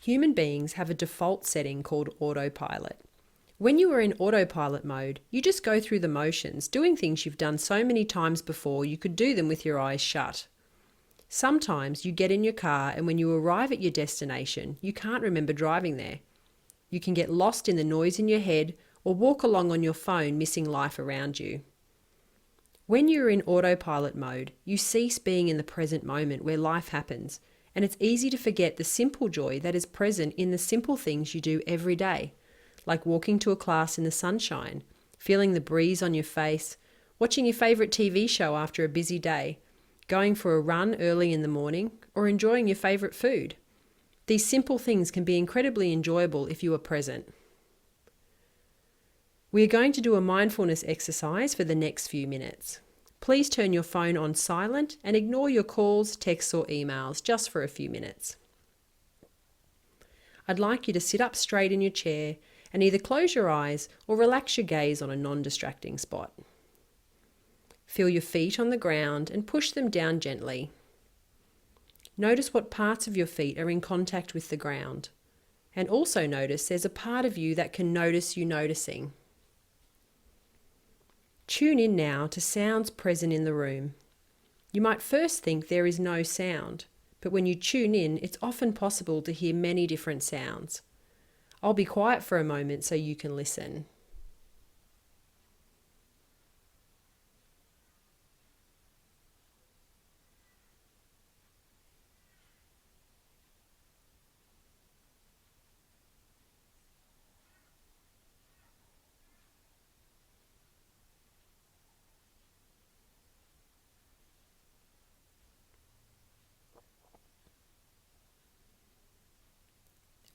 Human beings have a default setting called autopilot. When you are in autopilot mode, you just go through the motions, doing things you've done so many times before you could do them with your eyes shut. Sometimes you get in your car and when you arrive at your destination, you can't remember driving there. You can get lost in the noise in your head or walk along on your phone missing life around you. When you're in autopilot mode, you cease being in the present moment where life happens, and it's easy to forget the simple joy that is present in the simple things you do every day, like walking to a class in the sunshine, feeling the breeze on your face, watching your favourite TV show after a busy day, going for a run early in the morning, or enjoying your favourite food. These simple things can be incredibly enjoyable if you are present. We are going to do a mindfulness exercise for the next few minutes. Please turn your phone on silent and ignore your calls, texts or emails just for a few minutes. I'd like you to sit up straight in your chair and either close your eyes or relax your gaze on a non-distracting spot. Feel your feet on the ground and push them down gently. Notice what parts of your feet are in contact with the ground. And also notice there's a part of you that can notice you noticing. Tune in now to sounds present in the room. You might first think there is no sound, but when you tune in, it's often possible to hear many different sounds. I'll be quiet for a moment so you can listen.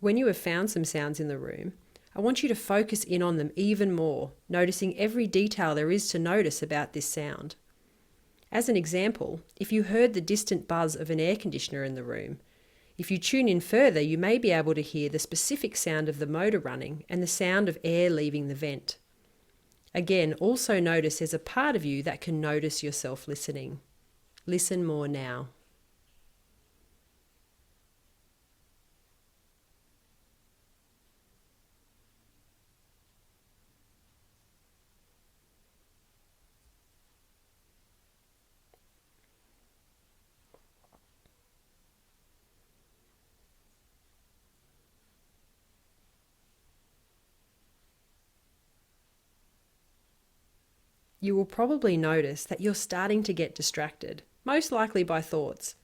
When you have found some sounds in the room, I want you to focus in on them even more, noticing every detail there is to notice about this sound. As an example, if you heard the distant buzz of an air conditioner in the room, if you tune in further, you may be able to hear the specific sound of the motor running and the sound of air leaving the vent. Again, also notice there's a part of you that can notice yourself listening. Listen more now. You will probably notice that you're starting to get distracted, most likely by thoughts.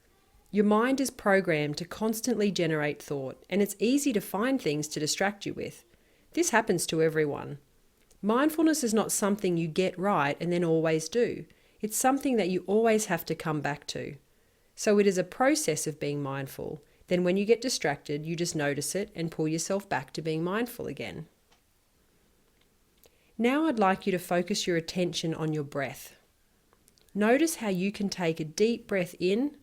Your mind is programmed to constantly generate thought, and it's easy to find things to distract you with. This happens to everyone. Mindfulness is not something you get right and then always do. It's something that you always have to come back to. So it is a process of being mindful. Then when you get distracted, you just notice it and pull yourself back to being mindful again. Now I'd like you to focus your attention on your breath. Notice how you can take a deep breath in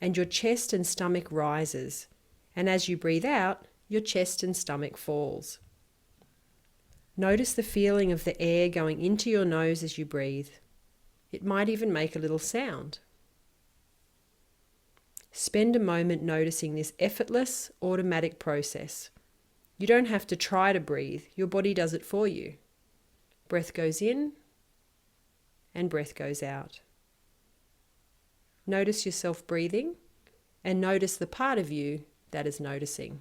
and your chest and stomach rises. And as you breathe out, your chest and stomach falls. Notice the feeling of the air going into your nose as you breathe. It might even make a little sound. Spend a moment noticing this effortless, automatic process. You don't have to try to breathe, your body does it for you. Breath goes in and breath goes out. Notice yourself breathing and notice the part of you that is noticing.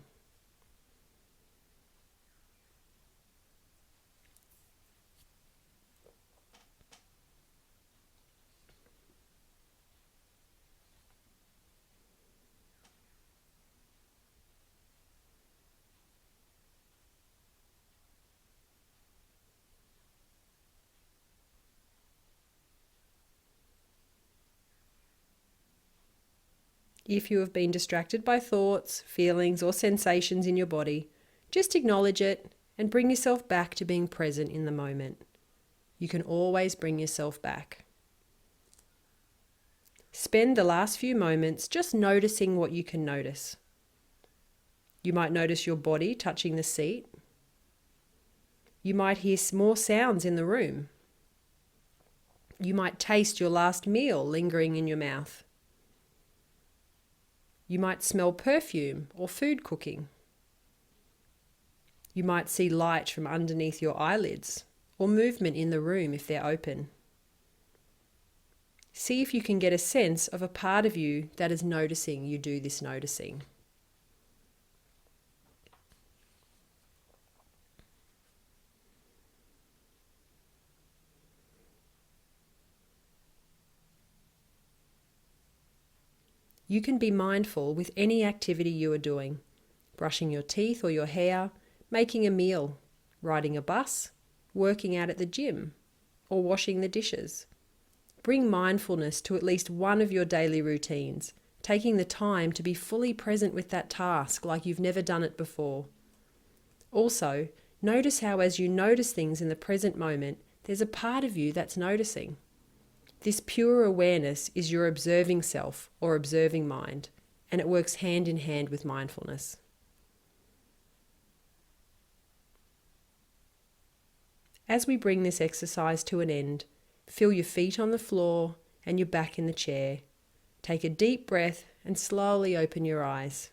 If you have been distracted by thoughts, feelings, or sensations in your body, just acknowledge it and bring yourself back to being present in the moment. You can always bring yourself back. Spend the last few moments just noticing what you can notice. You might notice your body touching the seat. You might hear more sounds in the room. You might taste your last meal lingering in your mouth. You might smell perfume or food cooking. You might see light from underneath your eyelids, or movement in the room if they're open. See if you can get a sense of a part of you that is noticing you do this noticing. You can be mindful with any activity you are doing: brushing your teeth or your hair, making a meal, riding a bus, working out at the gym, or washing the dishes. Bring mindfulness to at least one of your daily routines, taking the time to be fully present with that task like you've never done it before. Also, notice how as you notice things in the present moment, there's a part of you that's noticing. This pure awareness is your observing self or observing mind, and it works hand in hand with mindfulness. As we bring this exercise to an end, feel your feet on the floor and your back in the chair. Take a deep breath and slowly open your eyes.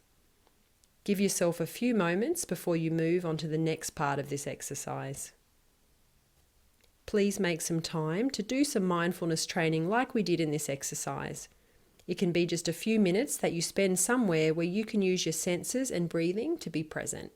Give yourself a few moments before you move on to the next part of this exercise. Please make some time to do some mindfulness training like we did in this exercise. It can be just a few minutes that you spend somewhere where you can use your senses and breathing to be present.